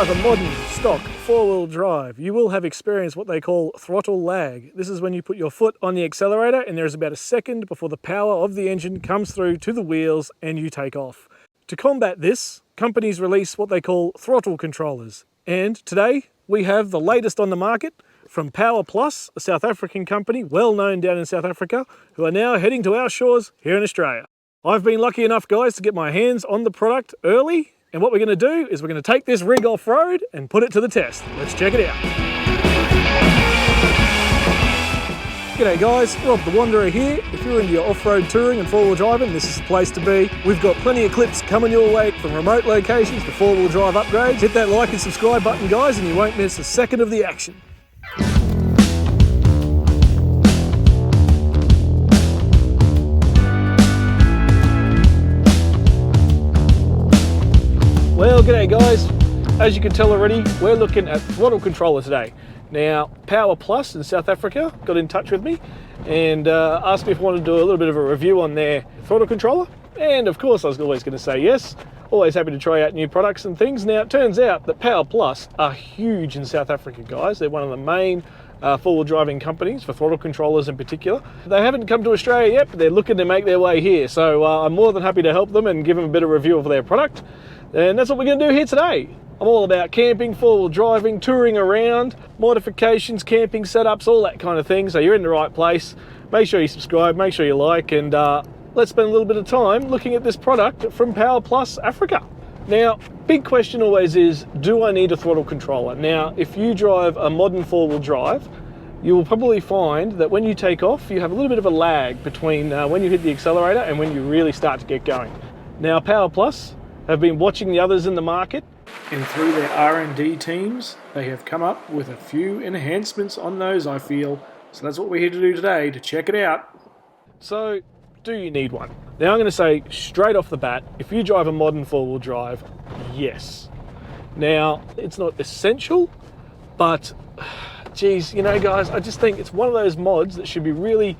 drive a modern, stock, four-wheel drive, you will have experienced what they call throttle lag. This is when you put your foot on the accelerator and there is about a second before the power of the engine comes through to the wheels and you take off. To combat this, companies release what they call throttle controllers. And today, we have the latest on the market from Power Plus, a South African company well known down in South Africa, who are now heading to our shores here in Australia. I've been lucky enough, guys, to get my hands on the product early. And what we're going to do is we're going to take this rig off-road and put it to the test. Let's check it out. G'day guys, Rob the Wanderer here. If you're into your off-road touring and four-wheel driving, this is the place to be. We've got plenty of clips coming your way from remote locations to four-wheel drive upgrades. Hit that like and subscribe button, guys, and you won't miss a second of the action. Well, g'day guys. As you can tell already, we're looking at throttle controller today. Now, Power Plus in South Africa got in touch with me and asked me if I wanted to do a little bit of a review on their throttle controller. And of course, I was always going to say yes. Always happy to try out new products and things. Now, it turns out that Power Plus are huge in South Africa, guys. They're one of the main four-wheel driving companies for throttle controllers in particular. They haven't come to Australia yet, but they're looking to make their way here. So I'm more than happy to help them and give them a bit of review of their product. And that's what we're going to do here today. I'm all about camping, four-wheel driving, touring around, modifications, camping setups, all that kind of thing. So you're in the right place. Make sure you subscribe, make sure you like, and let's spend a little bit of time looking at this product from Power Plus Africa. Now, big question always is, do I need a throttle controller? Now, if you drive a modern four-wheel drive, you will probably find that when you take off, you have a little bit of a lag between when you hit the accelerator and when you really start to get going. Now, Power Plus have been watching the others in the market, and through their R&D teams, they have come up with a few enhancements on those, I feel. So that's what we're here to do today, to check it out. So, do you need one? Now I'm going to say straight off the bat, if you drive a modern four-wheel drive, yes. Now, it's not essential, but geez, you know guys, I just think it's one of those mods that should be really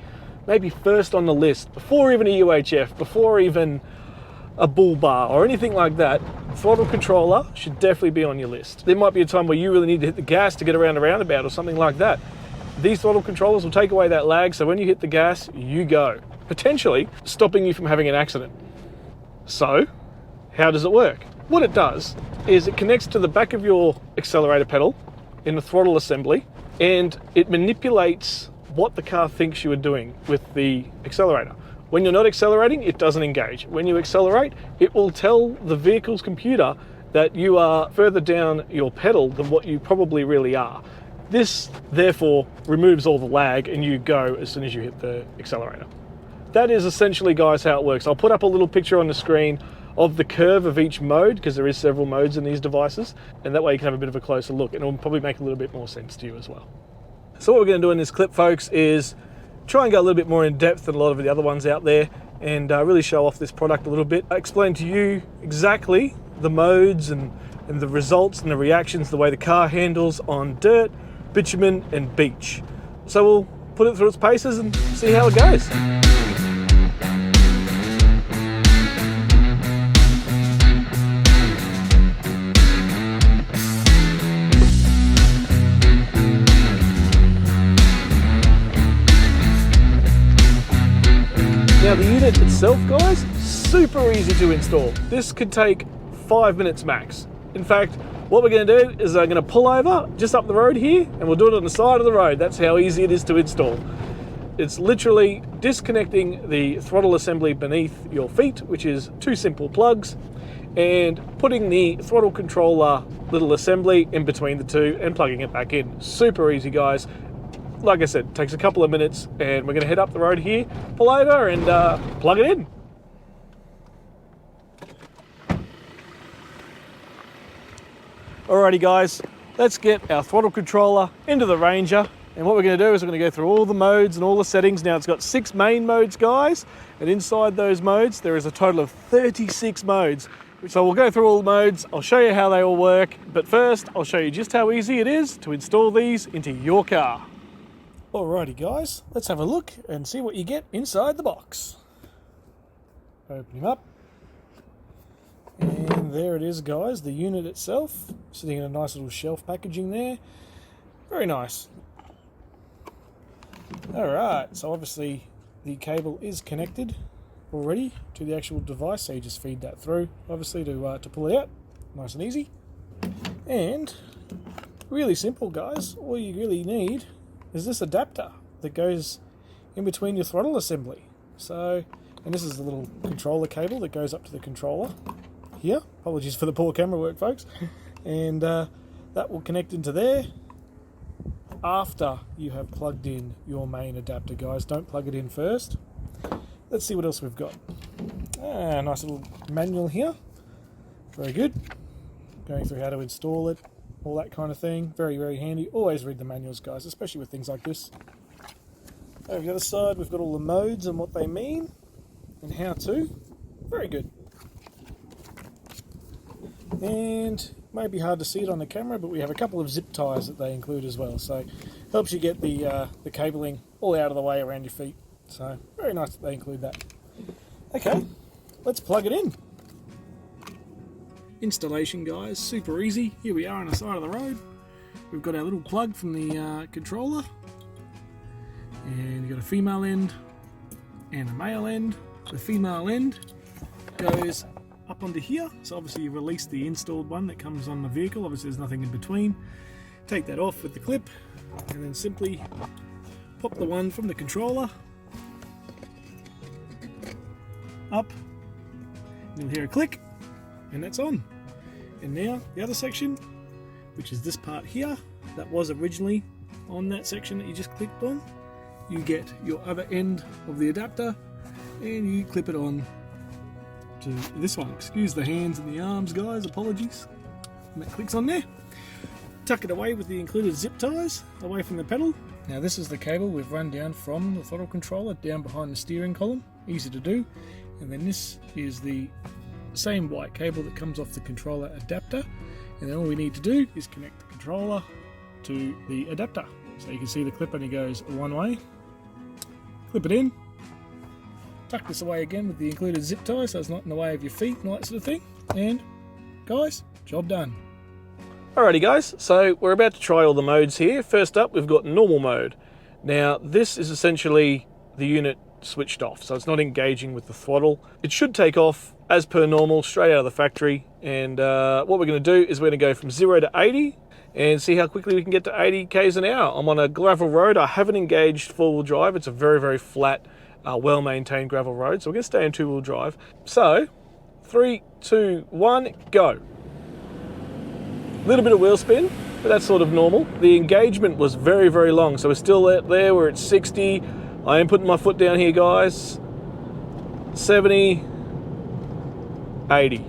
maybe first on the list, before even a UHF, before even a bull bar or anything like that. Throttle controller should definitely be on your list. There might be a time where you really need to hit the gas to get around a roundabout or something like that. These throttle controllers will take away that lag, so when you hit the gas, you go, potentially stopping you from having an accident. So, how does it work? What it does is it connects to the back of your accelerator pedal in the throttle assembly, and it manipulates what the car thinks you are doing with the accelerator. When you're not accelerating, it doesn't engage. When you accelerate, it will tell the vehicle's computer that you are further down your pedal than what you probably really are. This, therefore, removes all the lag and you go as soon as you hit the accelerator. That is essentially, guys, how it works. I'll put up a little picture on the screen of the curve of each mode, because there is several modes in these devices, and that way you can have a bit of a closer look, and it will probably make a little bit more sense to you as well. So what we're going to do in this clip, folks, is try and go a little bit more in depth than a lot of the other ones out there, and really show off this product a little bit. I explain to you exactly the modes and the results and the reactions, the way the car handles on dirt, bitumen and beach. So we'll put it through its paces and see how it goes. Now the unit itself, guys, super easy to install. This could take 5 minutes max. In fact, what we're going to do is I'm going to pull over just up the road here and we'll do it on the side of the road. That's how easy it is to install. It's literally disconnecting the throttle assembly beneath your feet, which is 2 simple plugs, and putting the throttle controller little assembly in between the two and plugging it back in. Super easy, guys. Like I said, it takes a couple of minutes, and we're going to head up the road here, pull over and plug it in. Alrighty guys, let's get our throttle controller into the Ranger, and what we're going to do is we're going to go through all the modes and all the settings. Now it's got 6 main modes, guys, and inside those modes there is a total of 36 modes. So we'll go through all the modes, I'll show you how they all work, but first I'll show you just how easy it is to install these into your car. Alrighty guys, let's have a look and see what you get inside the box. Open him up. And there it is, guys, the unit itself. sitting in a nice little shelf packaging there. Very nice. Alright, so obviously the cable is connected already to the actual device, so you just feed that through, obviously, to pull it out. Nice and easy. And really simple, guys. All you really need is this adapter that goes in between your throttle assembly. So, and this is the little controller cable that goes up to the controller here. Apologies for the poor camera work, folks. And that will connect into there after you have plugged in your main adapter, guys. Don't plug it in first. Let's see what else we've got. Nice little manual here. Very good. Going through how to install it, all that kind of thing. Very, very handy. Always read the manuals, guys, especially with things like this. Over the other side, we've got all the modes and what they mean and how to. Very good. And may be hard to see it on the camera, but we have a couple of zip ties that they include as well. So helps you get the cabling all out of the way around your feet. So very nice that they include that. Okay, let's plug it in. Installation, guys, super easy. Here we are on the side of the road. We've got our little plug from the controller, and you've got a female end and a male end. The female end goes up onto here, so obviously you release the installed one that comes on the vehicle. Obviously there's nothing in between. Take that off with the clip, and then simply pop the one from the controller up. You'll hear a click, and that's on. And now the other section, which is this part here, that was originally on that section that you just clicked on, you get your other end of the adapter and you clip it on to this one. Excuse the hands and the arms, guys, apologies. And that clicks on there. Tuck it away with the included zip ties away from the pedal. Now this is the cable we've run down from the throttle controller down behind the steering column. Easy to do. And then this is the same white cable that comes off the controller adapter, and then all we need to do is connect the controller to the adapter. So you can see the clip only goes one way. Clip it in, tuck this away again with the included zip tie so it's not in the way of your feet and all that sort of thing, and guys, job done. Alrighty guys, so we're about to try all the modes here. First up, we've got normal mode. Now this is essentially the unit switched off, so it's not engaging with the throttle. It should take off as per normal straight out of the factory, and what we're going to do is we're going to go from 0 to 80 and see how quickly we can get to 80 k's an hour. I'm on a gravel road. I haven't engaged four-wheel drive. It's a very, very flat, well-maintained gravel road, so we're going to stay in two-wheel drive. So 3, 2, 1, go. A little bit of wheel spin, but that's sort of normal. The engagement was very, very long, so we're still out there. We're at 60. I am putting my foot down here, guys. 70, 80.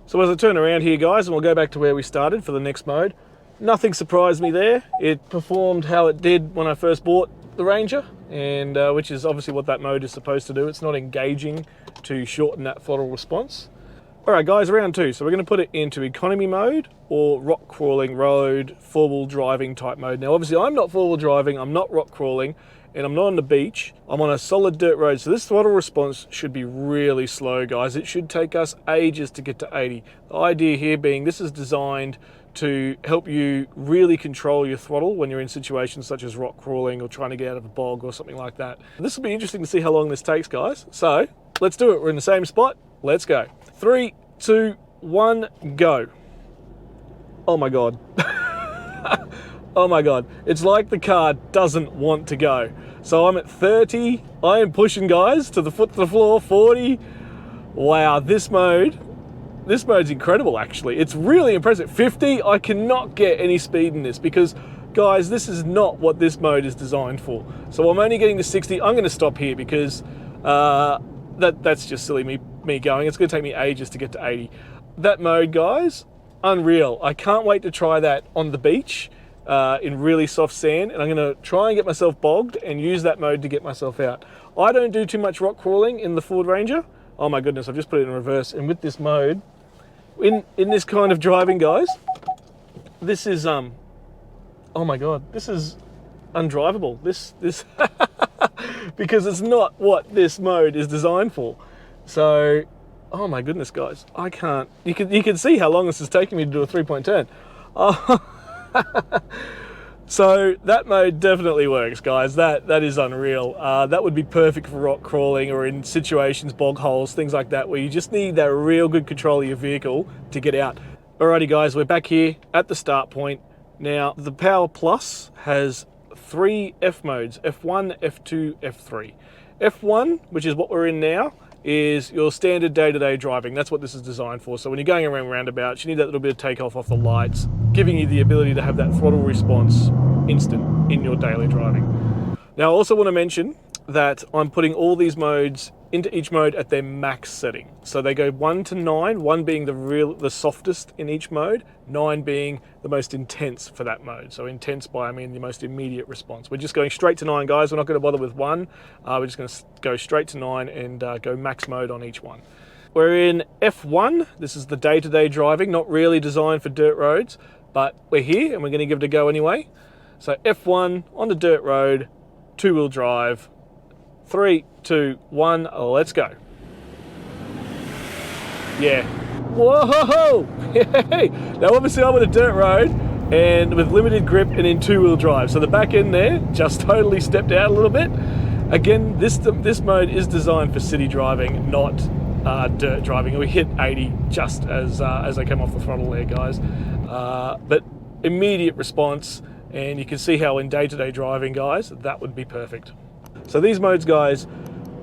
So as I turn around here, guys, and we'll go back to where we started for the next mode, nothing surprised me there. It performed how it did when I first bought the Ranger, and which is obviously what that mode is supposed to do. It's not engaging to shorten that throttle response. All right, guys, round two. So we're going to put it into economy mode or rock crawling road, four-wheel driving type mode. Now, obviously, I'm not four-wheel driving, I'm not rock crawling, and I'm not on the beach. I'm on a solid dirt road, so this throttle response should be really slow, guys. It should take us ages to get to 80. The idea here being this is designed to help you really control your throttle when you're in situations such as rock crawling or trying to get out of a bog or something like that. This will be interesting to see how long this takes, guys. So let's do it. We're in the same spot. Let's go. 3, 2, 1, go. Oh my God. Oh my God. It's like the car doesn't want to go. So I'm at 30. I am pushing, guys, to the foot to the floor, 40. Wow, this mode's incredible, actually. It's really impressive. 50, I cannot get any speed in this because, guys, this is not what this mode is designed for. So I'm only getting to 60. I'm going to stop here because that's just silly me going. It's going to take me ages to get to 80. That mode, guys, unreal. I can't wait to try that on the beach in really soft sand, and I'm going to try and get myself bogged and use that mode to get myself out. I don't do too much rock crawling in the Ford Ranger. Oh my goodness, I've just put it in reverse, and with this mode, in this kind of driving, guys, this is oh my God, this is undrivable. This because it's not what this mode is designed for. So Oh my goodness, guys. I can't. You can see how long this is taking me to do a 3-point turn. Oh. So that mode definitely works, guys. That is unreal. That would be perfect for rock crawling or in situations, bog holes, things like that, where you just need that real good control of your vehicle to get out. Alrighty, guys, we're back here at the start point. Now, the Power Plus has 3 F modes, F1, F2, F3. F1, which is what we're in now, is your standard day-to-day driving. That's what this is designed for. So when you're going around roundabouts, you need that little bit of takeoff off the lights, giving you the ability to have that throttle response instant in your daily driving. Now, I also want to mention that I'm putting all these modes into each mode at their max setting. So they go 1 to 9, 1 being the softest in each mode, 9 being the most intense for that mode. So intense by, I mean the most immediate response. We're just going straight to 9, guys. We're not going to bother with 1. We're just going to go straight to 9 and go max mode on each one. We're in F1. This is the day-to-day driving, not really designed for dirt roads, but we're here and we're going to give it a go anyway. So F1 on the dirt road, 2-wheel drive, 3, 2, 1, let's go. Yeah. Whoa! Now obviously I'm on a dirt road and with limited grip and in 2-wheel drive. So the back end there just totally stepped out a little bit. Again, this mode is designed for city driving, not dirt driving. We hit 80 just as I came off the throttle there, guys. But immediate response, and you can see how in day-to-day driving, guys, that would be perfect. So these modes, guys,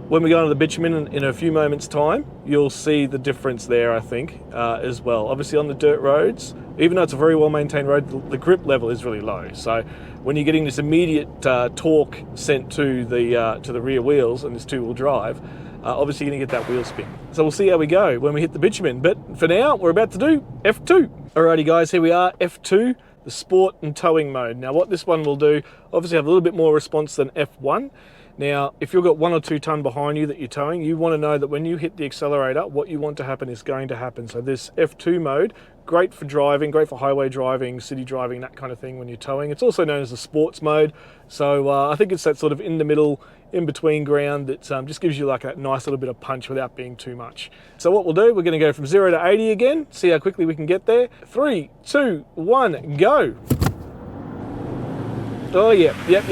when we go into the bitumen in a few moments' time, you'll see the difference there, I think, as well. Obviously on the dirt roads, even though it's a very well-maintained road, the grip level is really low. So when you're getting this immediate torque sent to the rear wheels and this 2-wheel drive, obviously you're going to get that wheel spin. So we'll see how we go when we hit the bitumen. But for now, we're about to do F2. Alrighty, guys, here we are, F2, the sport and towing mode. Now what this one will do, obviously have a little bit more response than F1. Now, if you've got 1 or 2 ton behind you that you're towing, you want to know that when you hit the accelerator, what you want to happen is going to happen. So this F2 mode, great for driving, great for highway driving, city driving, that kind of thing when you're towing. It's also known as the sports mode. So I think it's that sort of in the middle, in between ground that just gives you like that nice little bit of punch without being too much. So what we'll do, we're going to go from 0 to 80 again, see how quickly we can get there. 3, 2, 1, go. Oh yeah, yep.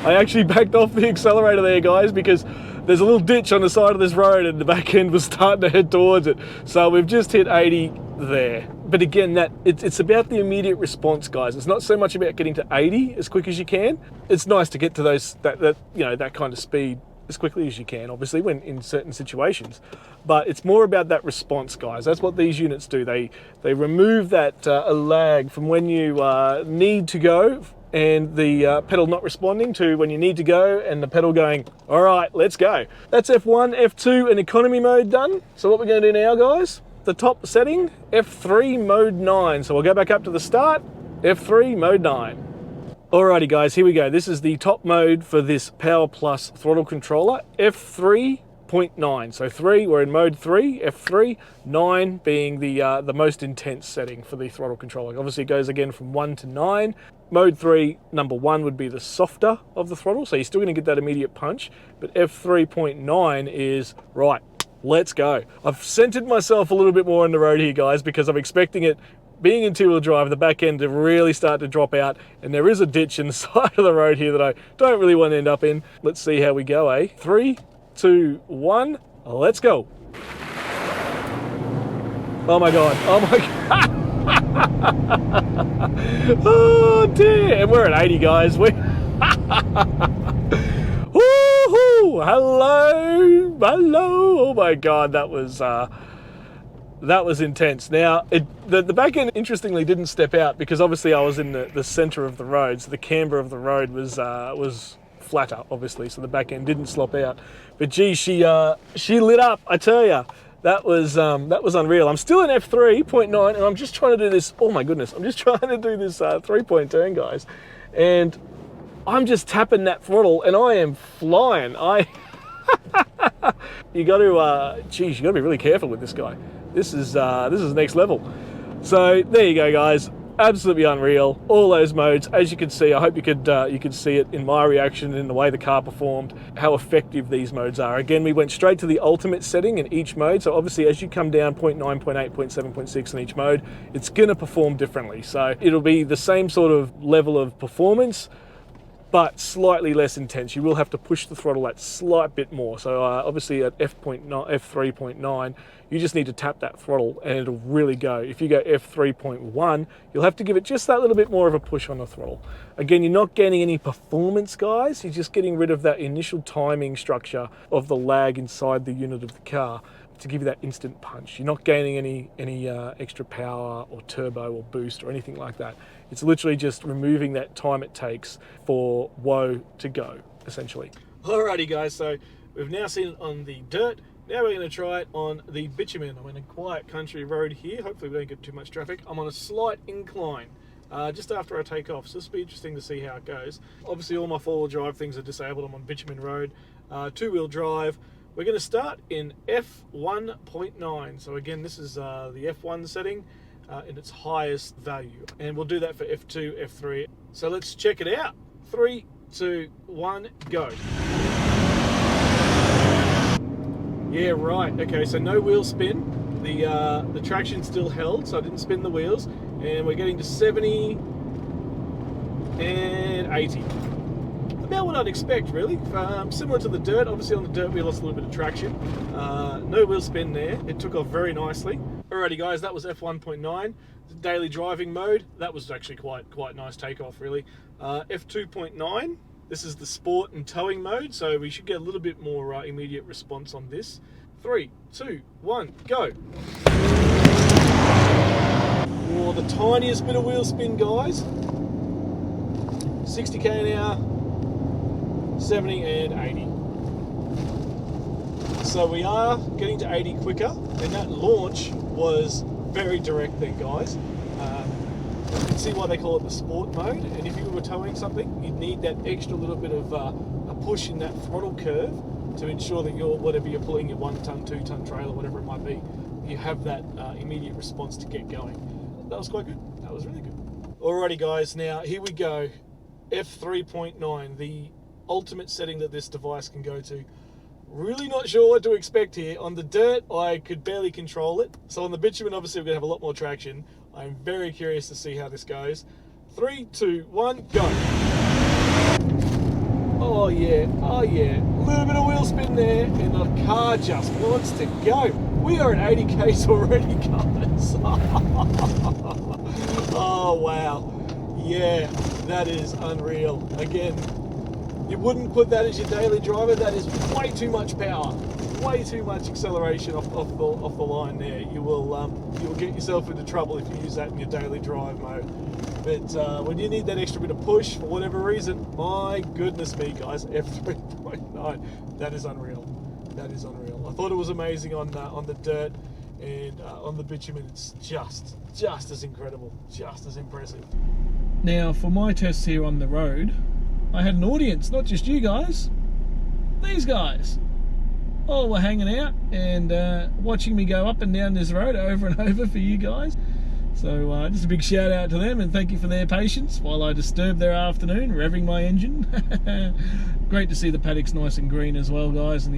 I actually backed off the accelerator there, guys, because there's a little ditch on the side of this road and the back end was starting to head towards it. So we've just hit 80 there. But again, it's about the immediate response, guys. It's not so much about getting to 80 as quick as you can. It's nice to get to that kind of speed as quickly as you can, obviously, when in certain situations. But it's more about that response, guys. That's what these units do. They remove that lag from when you need to go and the pedal not responding to when you need to go and the pedal going, all right, let's go. That's F1, F2 and economy mode done. So what we're going to do now, guys, the top setting, F3 mode 9. So we'll go back up to the start, F3 mode 9. Alrighty, guys, here we go. This is the top mode for this Power Plus throttle controller, F3.9. So 3, we're in mode 3, F3, 9 being the most intense setting for the throttle controller. Obviously it goes again from 1 to 9. Mode 3, number 1 would be the softer of the throttle, so you're still going to get that immediate punch, but F3.9 is, right, let's go. I've centered myself a little bit more on the road here, guys, because I'm expecting it, being in 2-wheel drive, the back end to really start to drop out, and there is a ditch in the side of the road here that I don't really want to end up in. Let's see how we go, eh? 3, 2, 1, let's go. Oh my God, oh my God. Oh dear, and we're at 80, guys. Woohoo! Hello. Oh my God, that was intense. Now, the back end, interestingly, didn't step out because obviously I was in the center of the road, so the camber of the road was flatter, obviously, so the back end didn't slop out. But gee, she lit up, I tell ya. That was unreal. I'm still in F3.9 and I'm just trying to do this, oh my goodness, I'm just trying to do this 3-point turn, guys. And I'm just tapping that throttle and I am flying. You got to, geez, you got to be really careful with this guy. This is next level. So there you go, guys. absolutely unreal. All those modes, as you can see, I hope you could see it in my reaction and in the way the car performed, how effective these modes are. Again, we went straight to the ultimate setting in each mode. So obviously as you come down 0.9, 0.8, 0.7, 0.6 in each mode, it's gonna perform differently. So it'll be the same sort of level of performance, but slightly less intense. You will have to push the throttle that slight bit more. So obviously at F3.9, you just need to tap that throttle and it'll really go. If you go F3.1, you'll have to give it just that little bit more of a push on the throttle. Again, you're not gaining any performance, guys. You're just getting rid of that initial timing structure of the lag inside the unit of the car to give you that instant punch. You're not gaining any extra power or turbo or boost or anything like that. It's literally just removing that time it takes for whoa to go, essentially. Alrighty guys, so we've now seen it on the dirt. Now we're going to try it on the bitumen. I'm in a quiet country road here. Hopefully we don't get too much traffic. I'm on a slight incline just after I take off, so this will be interesting to see how it goes. Obviously all my four-wheel drive things are disabled. I'm on bitumen road, two-wheel drive. We're going to start in F1.9. So again, this is the F1 setting in its highest value. And we'll do that for F2, F3. So let's check it out. 3, 2, 1, go. Yeah, right. Okay, so no wheel spin. The traction's still held, so I didn't spin the wheels. And we're getting to 70 and 80. About what I'd expect, really. Similar to the dirt. Obviously on the dirt we lost a little bit of traction. No wheel spin there. It took off very nicely. Alrighty guys, that was F1.9. Daily driving mode. That was actually quite nice takeoff, really. F2.9. This is the sport and towing mode, so we should get a little bit more immediate response on this. 3, 2, 1, go. Oh, the tiniest bit of wheel spin, guys. 60k an hour. 70 and 80. So we are getting to 80 quicker, and that launch was very direct then, guys. You can see why they call it the sport mode, and if you were towing something, you'd need that extra little bit of a push in that throttle curve to ensure that whatever you're pulling, your 1 ton, 2 ton trailer, whatever it might be, you have that immediate response to get going. That was quite good. That was really good. Alrighty guys, now here we go. F3.9, the ultimate setting that this device can go to. Really not sure what to expect here. On the dirt, I could barely control it. So on the bitumen, obviously we're gonna have a lot more traction. I'm very curious to see how this goes. 3, 2, 1, go. Oh yeah, oh yeah. A little bit of wheel spin there, and the car just wants to go. We are at 80 k's already, guys. Oh wow. Yeah, that is unreal. Again, you wouldn't put that as your daily driver. That is way too much power, way too much acceleration off the line there. You will get yourself into trouble if you use that in your daily drive mode. But when you need that extra bit of push for whatever reason, my goodness me, guys, F3.9, that is unreal. That is unreal. I thought it was amazing on the dirt, and on the bitumen, it's just as incredible, just as impressive. Now, for my tests here on the road, I had an audience, not just you guys, these guys. All were hanging out and watching me go up and down this road over and over for you guys. So just a big shout out to them and thank you for their patience while I disturbed their afternoon revving my engine. Great to see the paddocks nice and green as well, guys, and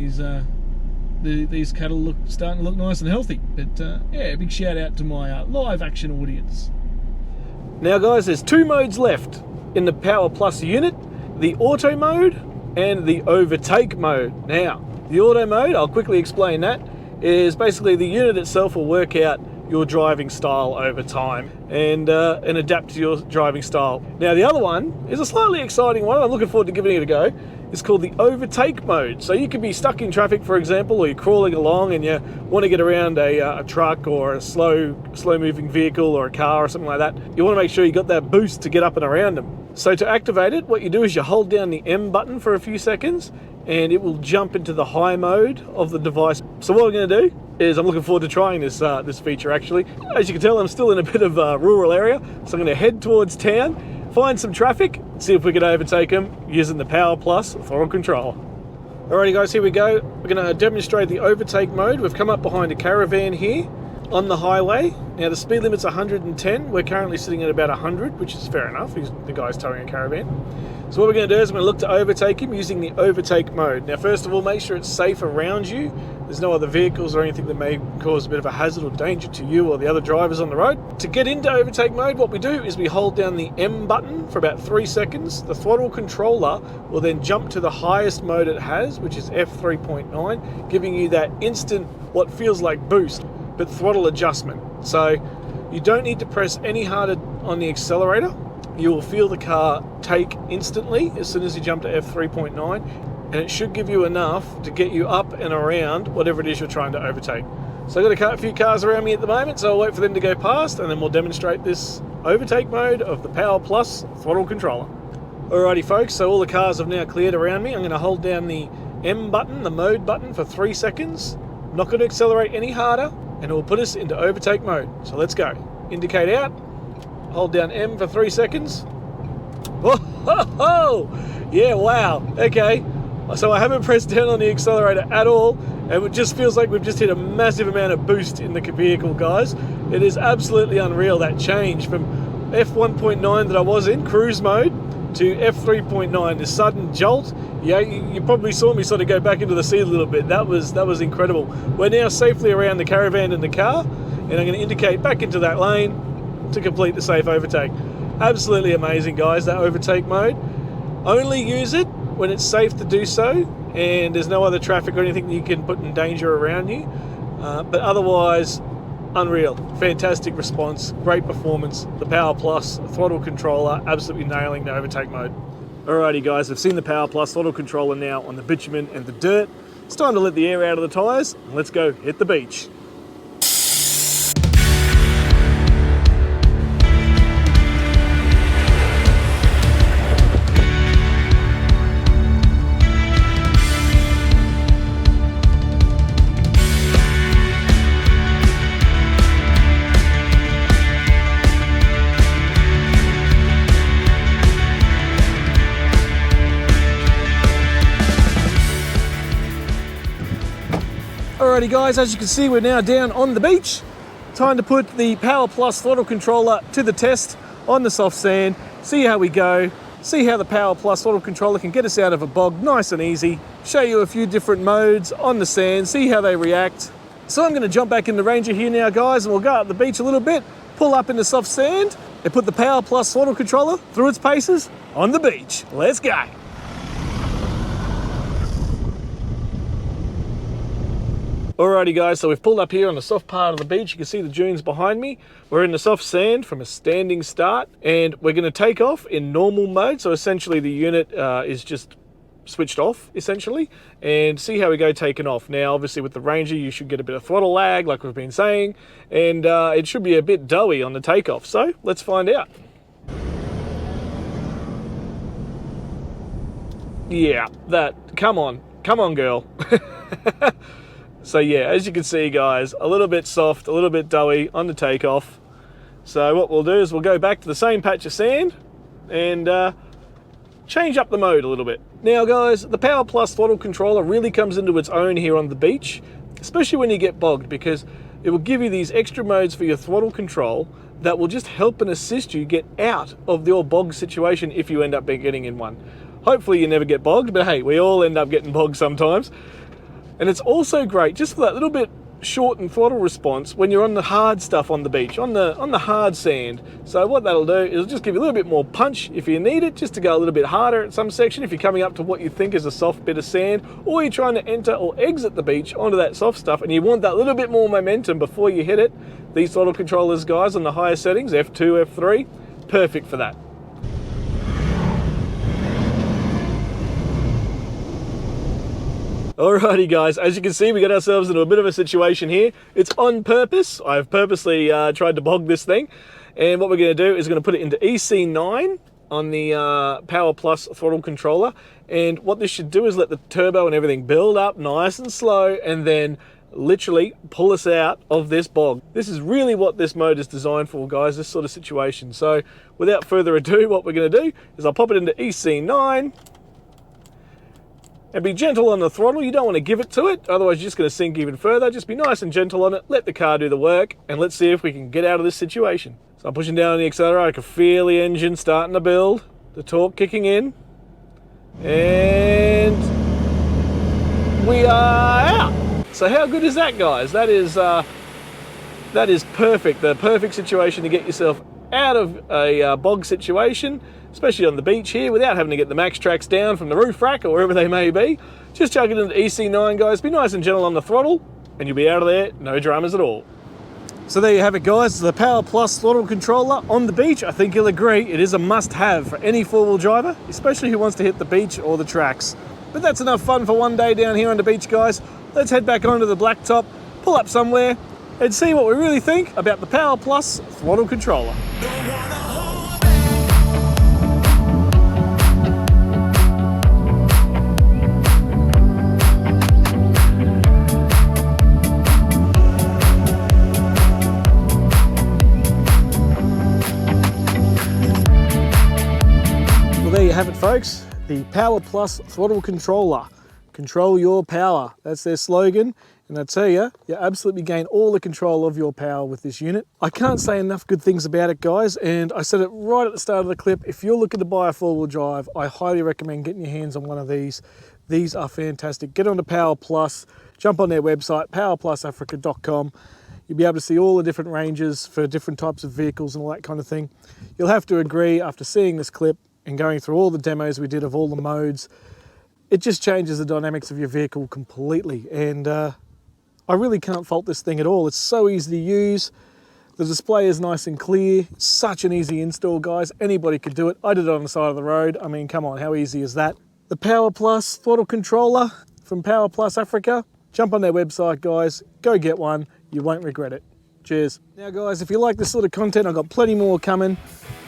these cattle starting to look nice and healthy. But yeah, big shout out to my live action audience. Now guys, there's 2 modes left in the Power Plus unit, the auto mode and the overtake mode. Now, the auto mode, I'll quickly explain that, is basically the unit itself will work out your driving style over time and adapt to your driving style. Now the other one is a slightly exciting one. I'm looking forward to giving it a go. It's called the overtake mode. So you could be stuck in traffic, for example, or you're crawling along and you want to get around a truck or a slow moving vehicle or a car or something like that. You want to make sure you got that boost to get up and around them. So to activate it, what you do is you hold down the M button for a few seconds and it will jump into the high mode of the device. So what we're going to do is, I'm looking forward to trying this feature actually. As you can tell, I'm still in a bit of a rural area, so I'm going to head towards town, find some traffic, see if we can overtake them using the Power Plus throttle controller. Alrighty guys, here we go. We're going to demonstrate the overtake mode. We've come up behind a caravan here. on the highway. Now the speed limit's 110. We're currently sitting at about 100, which is fair enough. The guy's towing a caravan. So what we're going to do is I'm going to look to overtake him using the overtake mode. Now first of all, make sure it's safe around you. There's no other vehicles or anything that may cause a bit of a hazard or danger to you or the other drivers on the road. To get into overtake mode, what we do is we hold down the M button for about 3 seconds. The throttle controller will then jump to the highest mode it has, which is F3.9, giving you that instant, what feels like boost, but throttle adjustment. So you don't need to press any harder on the accelerator. You will feel the car take instantly as soon as you jump to F3.9, and it should give you enough to get you up and around whatever it is you're trying to overtake. So I've got a few cars around me at the moment, so I'll wait for them to go past and then we'll demonstrate this overtake mode of the Power Plus throttle controller. Alrighty folks, so all the cars have now cleared around me. I'm going to hold down the M button, the mode button, for 3 seconds. I'm not going to accelerate any harder, and it will put us into overtake mode. So let's go. Indicate out. Hold down M for 3 seconds. Whoa! Yeah, wow. Okay. So I haven't pressed down on the accelerator at all, and it just feels like we've just hit a massive amount of boost in the vehicle, guys. It is absolutely unreal, that change from F1.9 that I was in, cruise mode, to F3.9, the sudden jolt. Yeah, you probably saw me sort of go back into the seat a little bit. That was incredible. We're now safely around the caravan and the car, and I'm going to indicate back into that lane to complete the safe overtake. Absolutely amazing, guys, that overtake mode. Only use it when it's safe to do so and there's no other traffic or anything that you can put in danger around you. But otherwise, unreal. Fantastic response, great performance. The Power Plus throttle controller absolutely nailing the overtake mode. Alrighty guys, I've seen the Power Plus throttle controller now on the bitumen and the dirt. It's time to let the air out of the tyres and let's go hit the beach. Alrighty guys, as you can see, we're now down on the beach. Time to put the Power Plus throttle controller to the test on the soft sand, see how we go, see how the Power Plus throttle controller can get us out of a bog nice and easy, show you a few different modes on the sand, see how they react. So I'm going to jump back in the Ranger here now guys, and we'll go up the beach a little bit, pull up into soft sand, and put the Power Plus throttle controller through its paces on the beach. Let's go! Alrighty guys, so we've pulled up here on the soft part of the beach. You can see the dunes behind me. We're in the soft sand from a standing start, and we're going to take off in normal mode. So essentially the unit is just switched off, essentially, and see how we go taking off. Now, obviously with the Ranger, you should get a bit of throttle lag, like we've been saying, and it should be a bit doughy on the takeoff. So let's find out. Yeah, come on girl. So yeah, as you can see guys, a little bit soft, a little bit doughy on the takeoff. So what we'll do is we'll go back to the same patch of sand and change up the mode a little bit. Now guys, the Power Plus throttle controller really comes into its own here on the beach, especially when you get bogged, because it will give you these extra modes for your throttle control that will just help and assist you get out of your bog situation if you end up getting in one. Hopefully you never get bogged, but hey, we all end up getting bogged sometimes. And it's also great just for that little bit shortened throttle response when you're on the hard stuff on the beach, on the hard sand. So what that'll do is just give you a little bit more punch if you need it, just to go a little bit harder at some section if you're coming up to what you think is a soft bit of sand, or you're trying to enter or exit the beach onto that soft stuff and you want that little bit more momentum before you hit it. These throttle controllers, guys, on the higher settings, F2, F3, perfect for that. Alrighty guys, as you can see, we got ourselves into a bit of a situation here. It's on purpose. I've purposely tried to bog this thing. And what we're going to do is we're going to put it into EC9 on the Power Plus throttle controller. And what this should do is let the turbo and everything build up nice and slow and then literally pull us out of this bog. This is really what this mode is designed for, guys, this sort of situation. So without further ado, what we're going to do is I'll pop it into EC9. And be gentle on the throttle. You don't want to give it to it, otherwise you're just going to sink even further. Just be nice and gentle on it, let the car do the work, and let's see if we can get out of this situation. So I'm pushing down on the accelerator, I can feel the engine starting to build, the torque kicking in, and we are out. So how good is that, guys? That is perfect, the perfect situation to get yourself out of a bog situation, especially on the beach here, without having to get the max tracks down from the roof rack or wherever they may be. Just chuck it into EC9, guys. Be nice and gentle on the throttle, and you'll be out of there, no dramas at all. So there you have it, guys. The Power Plus throttle controller on the beach. I think you'll agree it is a must-have for any four-wheel driver, especially who wants to hit the beach or the tracks. But that's enough fun for one day down here on the beach, guys. Let's head back onto the blacktop, pull up somewhere, and see what we really think about the Power Plus throttle controller. Well, there you have it, folks. The Power Plus throttle controller. Control your power. That's their slogan. And I tell you, you absolutely gain all the control of your power with this unit. I can't say enough good things about it, guys. And I said it right at the start of the clip. If you're looking to buy a four-wheel drive, I highly recommend getting your hands on one of these. These are fantastic. Get onto Power Plus. Jump on their website, powerplusafrica.com. You'll be able to see all the different ranges for different types of vehicles and all that kind of thing. You'll have to agree, after seeing this clip and going through all the demos we did of all the modes, it just changes the dynamics of your vehicle completely. And I really can't fault this thing at all. It's so easy to use. The display is nice and clear. It's such an easy install, guys. Anybody could do it. I did it on the side of the road. I mean, come on, how easy is that? The Power Plus throttle controller from Power Plus Africa. Jump on their website, guys. Go get one. You won't regret it. Cheers. Now, guys, if you like this sort of content, I've got plenty more coming.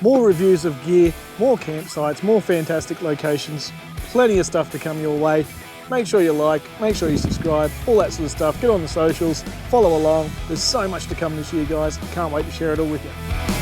More reviews of gear, more campsites, more fantastic locations. Plenty of stuff to come your way. Make sure you like, make sure you subscribe, all that sort of stuff. Get on the socials, follow along. There's so much to come this year, guys. Can't wait to share it all with you.